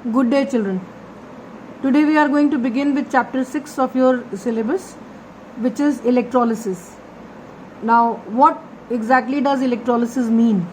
Good day, children. Today we are going to begin with chapter 6 of your syllabus, which is electrolysis. Now, what exactly does electrolysis mean?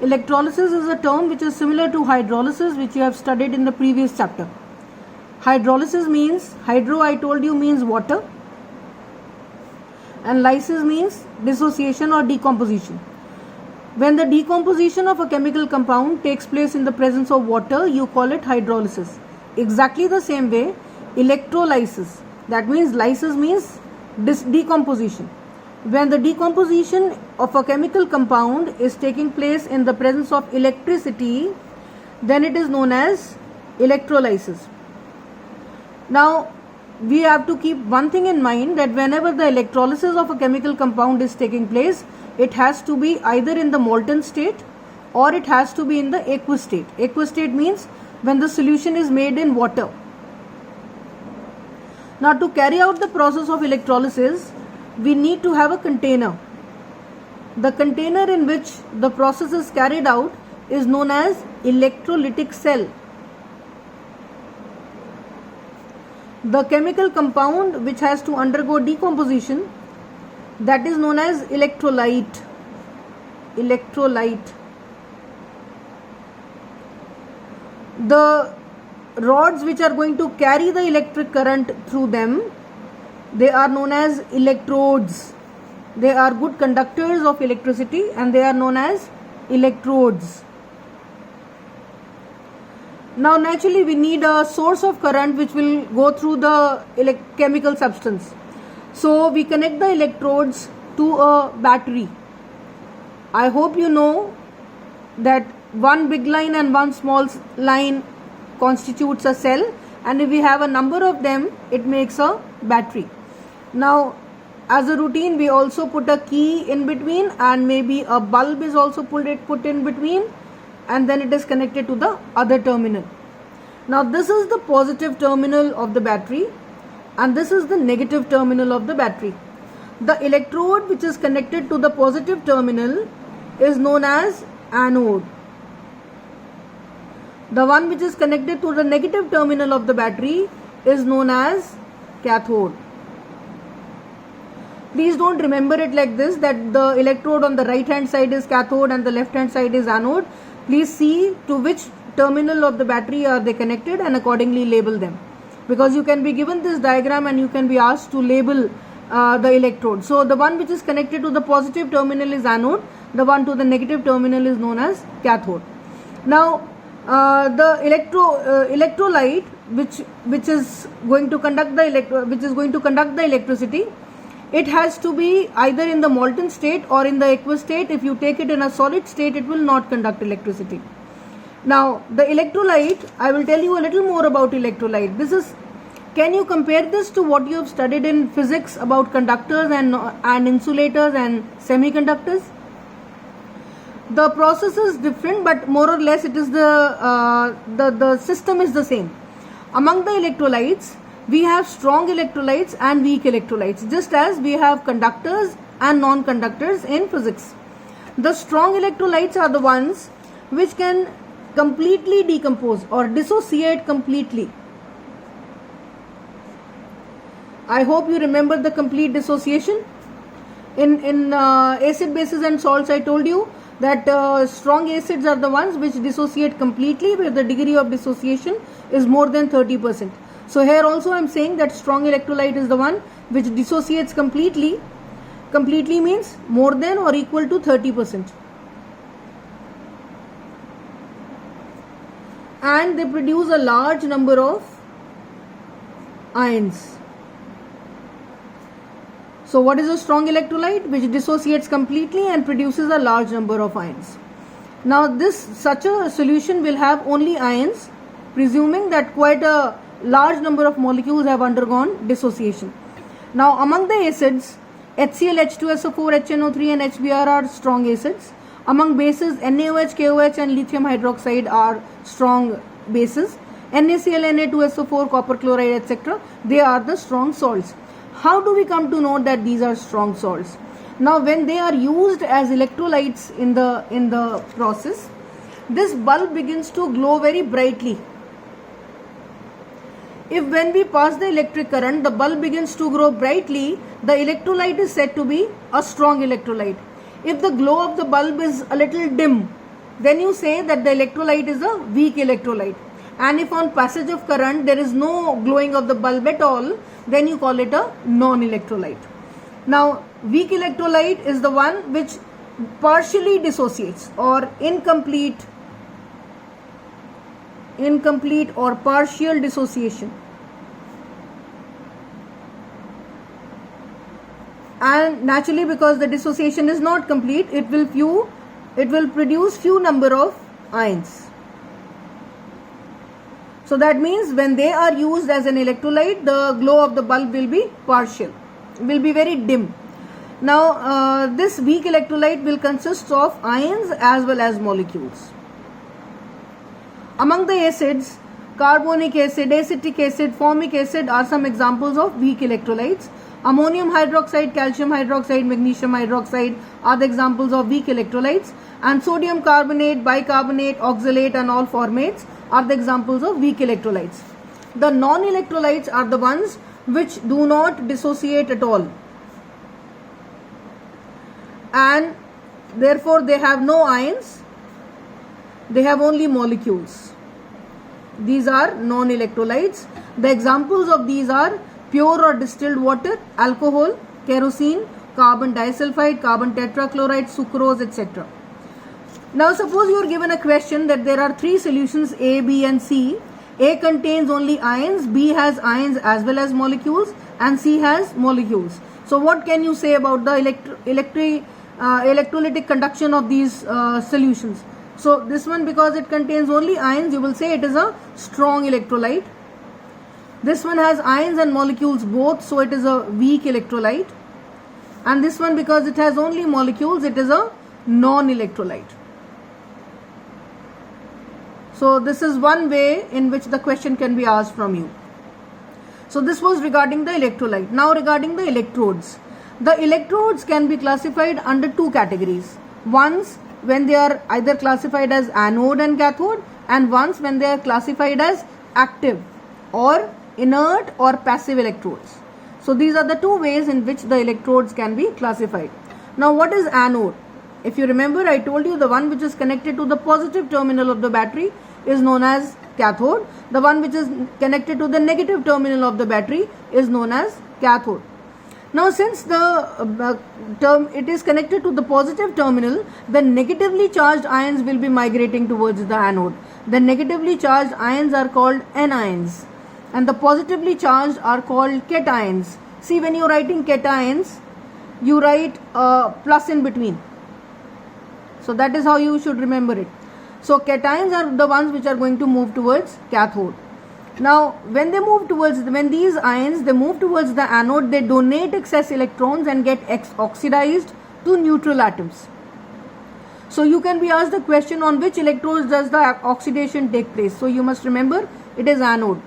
Electrolysis is a term which is similar to hydrolysis, which you have studied in the previous chapter. Hydrolysis means, hydro I told you means water, and lysis means dissociation or decomposition. When the decomposition of a chemical compound takes place in the presence of water, you call it hydrolysis. Exactly the same way, electrolysis, that means lysis means decomposition. When the decomposition of a chemical compound is taking place in the presence of electricity, then it is known as electrolysis. Now, we have to keep one thing in mind, that whenever the electrolysis of a chemical compound is taking place, it has to be either in the molten state or it has to be in the aqueous state. Aqueous state means when the solution is made in water. Now, to carry out the process of electrolysis, we need to have a container. The container in which the process is carried out is known as electrolytic cell. The chemical compound which has to undergo decomposition, that is known as electrolyte. The rods which are going to carry the electric current through them, they are known as electrodes. They are good conductors of electricity and they are known as electrodes. Now, naturally, we need a source of current which will go through the chemical substance. So, we connect the electrodes to a battery. I hope you know that one big line and one small line constitutes a cell, and if we have a number of them, it makes a battery. Now, as a routine, we also put a key in between, and maybe a bulb is also put in between, and then it is connected to the other terminal. Now, this is the positive terminal of the battery and this is the negative terminal of the battery. The electrode which is connected to the positive terminal is known as anode. The one which is connected to the negative terminal of the battery is known as cathode. Please don't remember it like this, that the electrode on the right hand side is cathode and the left hand side is anode. Please see to which terminal of the battery are they connected and accordingly label them. Because you can be given this diagram and you can be asked to label the electrode. So, the one which is connected to the positive terminal is anode, the one to the negative terminal is known as cathode. Now, the electrolyte which is going to conduct the electricity, it has to be either in the molten state or in the aqueous state. If you take it in a solid state, it will not conduct electricity. Now, the electrolyte, I will tell you a little more about electrolyte. Can you compare this to what you have studied in physics about conductors and insulators and semiconductors? The process is different, but more or less it is the system is the same. Among the electrolytes, we have strong electrolytes and weak electrolytes, just as we have conductors and non-conductors in physics. The strong electrolytes are the ones which can completely decompose or dissociate completely. I hope you remember the complete dissociation. In acid, bases and salts, I told you that strong acids are the ones which dissociate completely, where the degree of dissociation is more than 30%. So, here also I am saying that strong electrolyte is the one which dissociates completely. Completely means more than or equal to 30%. And they produce a large number of ions. So, what is a strong electrolyte? Which dissociates completely and produces a large number of ions. Now, such a solution will have only ions, presuming that quite a large number of molecules have undergone dissociation. Now, among the acids, HCl, H2SO4, HNO3 and HBr are strong acids. Among bases, NaOH, KOH and lithium hydroxide are strong bases. NaCl, Na2SO4, copper chloride, etc. they are the strong salts. How do we come to know that these are strong salts? Now, when they are used as electrolytes in the process, this bulb begins to glow very brightly. If when we pass the electric current, the bulb begins to glow brightly, the electrolyte is said to be a strong electrolyte. If the glow of the bulb is a little dim, then you say that the electrolyte is a weak electrolyte. And if on passage of current there is no glowing of the bulb at all, then you call it a non-electrolyte. Now, weak electrolyte is the one which partially dissociates or incomplete or partial dissociation. And naturally, because the dissociation is not complete, it will produce few number of ions. So that means when they are used as an electrolyte, the glow of the bulb will be partial, will be very dim. Now, this weak electrolyte will consist of ions as well as molecules. Among the acids, carbonic acid, acetic acid, formic acid are some examples of weak electrolytes. Ammonium hydroxide, calcium hydroxide, magnesium hydroxide are the examples of weak electrolytes, and sodium carbonate, bicarbonate, oxalate and all formates are the examples of weak electrolytes. The non-electrolytes are the ones which do not dissociate at all, and therefore they have no ions, they have only molecules. These are non-electrolytes. The examples of these are pure or distilled water, alcohol, kerosene, carbon disulfide, carbon tetrachloride, sucrose, etc. Now suppose you are given a question that there are three solutions A, B and C. A contains only ions, B has ions as well as molecules, and C has molecules. So what can you say about the electrolytic conduction of these solutions? So this one, because it contains only ions, you will say it is a strong electrolyte. This one has ions and molecules both, so it is a weak electrolyte. And this one, because it has only molecules, it is a non-electrolyte. So this is one way in which the question can be asked from you. So this was regarding the electrolyte. Now regarding the electrodes. The electrodes can be classified under two categories. Once when they are either classified as anode and cathode, and once when they are classified as active or inert or passive electrodes. So these are the two ways in which the electrodes can be classified. Now what is anode? If you remember, I told you the one which is connected to the positive terminal of the battery is known as cathode. The one which is connected to the negative terminal of the battery is known as cathode. Now since the it is connected to the positive terminal, the negatively charged ions will be migrating towards the anode. The negatively charged ions are called anions, and the positively charged are called cations. See, when you are writing cations, you write a plus in between. So that is how you should remember it. So cations are the ones which are going to move towards cathode. Now when these ions they move towards the anode, they donate excess electrons and get oxidized to neutral atoms. So you can be asked the question, on which electrodes does the oxidation take place? So you must remember it is anode.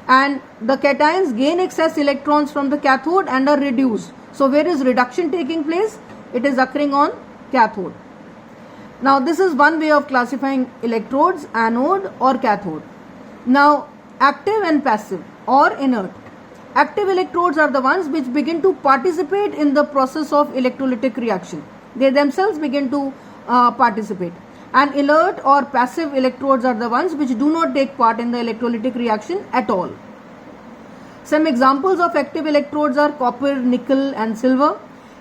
And the cations gain excess electrons from the cathode and are reduced. So where is reduction taking place? It is occurring on cathode. Now this is one way of classifying electrodes, anode or cathode. Now active and passive or inert. Active electrodes are the ones which begin to participate in the process of electrolytic reaction. They themselves begin to participate. And inert or passive electrodes are the ones which do not take part in the electrolytic reaction at all. Some examples of active electrodes are copper, nickel and silver.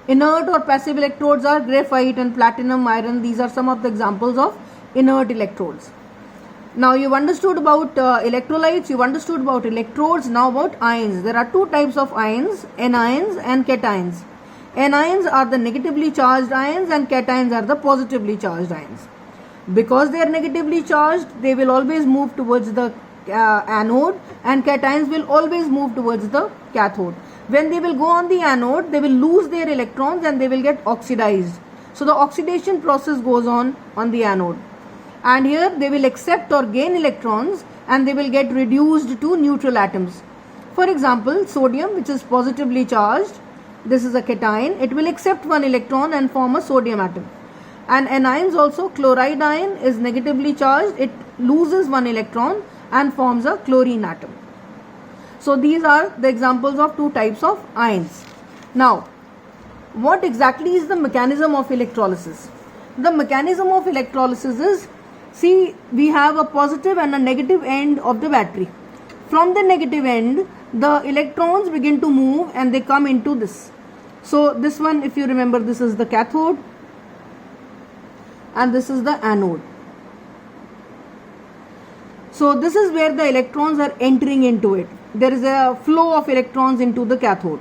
Inert or passive electrodes are graphite and platinum, iron. These are some of the examples of inert electrodes. Now you've understood about electrolytes, you've understood about electrodes. Now about ions. There are two types of ions, anions and cations. Anions are the negatively charged ions and cations are the positively charged ions. Because they are negatively charged, they will always move towards the anode, and cations will always move towards the cathode. When they will go on the anode, they will lose their electrons and they will get oxidized. So the oxidation process goes on the anode. And here they will accept or gain electrons and they will get reduced to neutral atoms. For example, sodium, which is positively charged, this is a cation, it will accept one electron and form a sodium atom. And anions also, chloride ion is negatively charged, it loses one electron and forms a chlorine atom. So these are the examples of two types of ions. Now, what exactly is the mechanism of electrolysis? The mechanism of electrolysis is, see, we have a positive and a negative end of the battery. From the negative end, the electrons begin to move and they come into this. So this one, if you remember, this is the cathode and this is the anode. So this is where the electrons are entering into it. There is a flow of electrons into the cathode.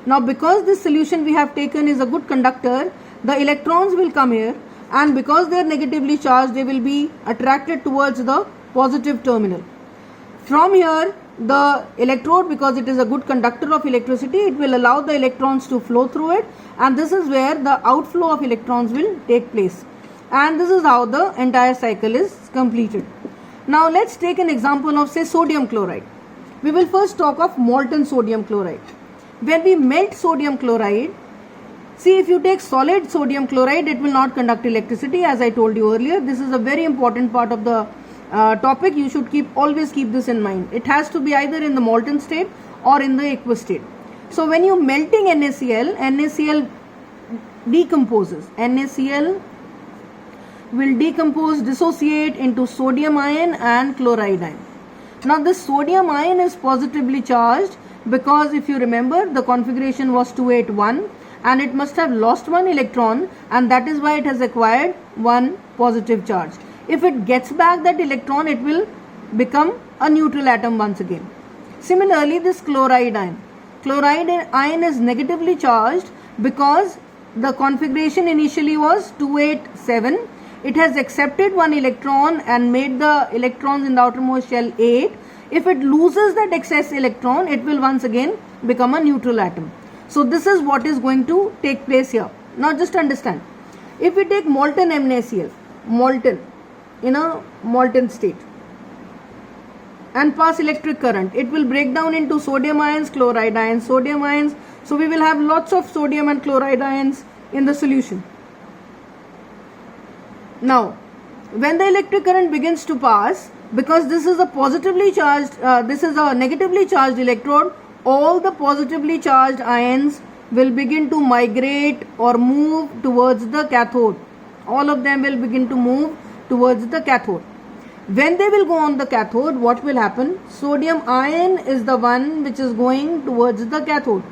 Now because this solution we have taken is a good conductor, the electrons will come here, and because they are negatively charged, they will be attracted towards the positive terminal. From here, the electrode, because it is a good conductor of electricity, it will allow the electrons to flow through it, and this is where the outflow of electrons will take place. And this is how the entire cycle is completed. Now let's take an example of, say, sodium chloride. We will first talk of molten sodium chloride. When we melt sodium chloride, see, if you take solid sodium chloride, it will not conduct electricity, as I told you earlier. This is a very important part of the topic. You should always keep this in mind. It has to be either in the molten state or in the aqueous state. So when you melting NaCl, NaCl decomposes. NaCl will decompose, dissociate into sodium ion and chloride ion. Now this sodium ion is positively charged because if you remember, the configuration was 281 and it must have lost one electron, and that is why it has acquired one positive charge. If it gets back that electron, it will become a neutral atom once again. Similarly, this chloride ion is negatively charged because the configuration initially was 287. It has accepted one electron and made the electrons in the outermost shell 8. If it loses that excess electron, it will once again become a neutral atom. So this is what is going to take place here. Now just understand, if we take molten NaCl, molten in a molten state, and pass electric current, it will break down into sodium ions, chloride ions, sodium ions. So we will have lots of sodium and chloride ions in the solution. Now when the electric current begins to pass, because this is a positively charged, this is a negatively charged electrode, all the positively charged ions will begin to migrate or move towards the cathode. All of them will begin to move towards the cathode. When they will go on the cathode, what will happen? Sodium ion is the one which is going towards the cathode.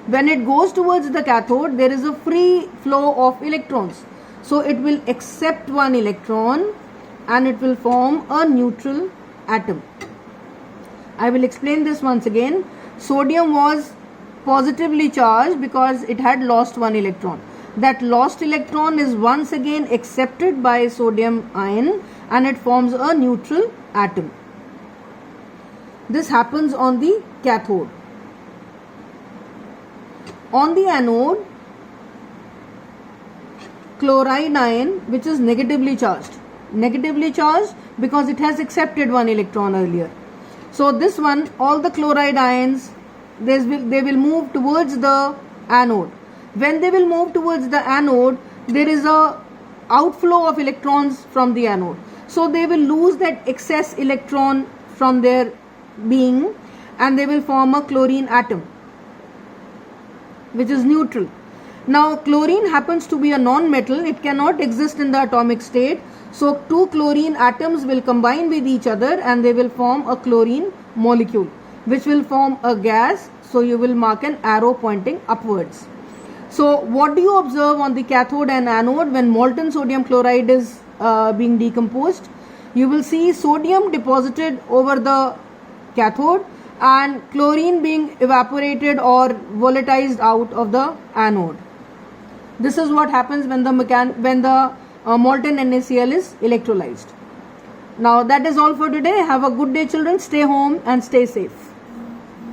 When it goes towards the cathode, there is a free flow of electrons. So it will accept one electron and it will form a neutral atom. I will explain this once again. Sodium was positively charged because it had lost one electron. That lost electron is once again accepted by sodium ion and it forms a neutral atom. This happens on the cathode. On the anode, chloride ion, which is negatively charged because it has accepted one electron earlier. So this one, all the chloride ions, they will move towards the anode. When they will move towards the anode, there is a outflow of electrons from the anode. So they will lose that excess electron from their being and they will form a chlorine atom, which is neutral. Now chlorine happens to be a non-metal. It cannot exist in the atomic state. So two chlorine atoms will combine with each other and they will form a chlorine molecule, which will form a gas. So you will mark an arrow pointing upwards. So what do you observe on the cathode and anode when molten sodium chloride is being decomposed? You will see sodium deposited over the cathode and chlorine being evaporated or volatilized out of the anode. This is what happens when the molten NaCl is electrolyzed. Now that is all for today. Have a good day, children. Stay home and stay safe.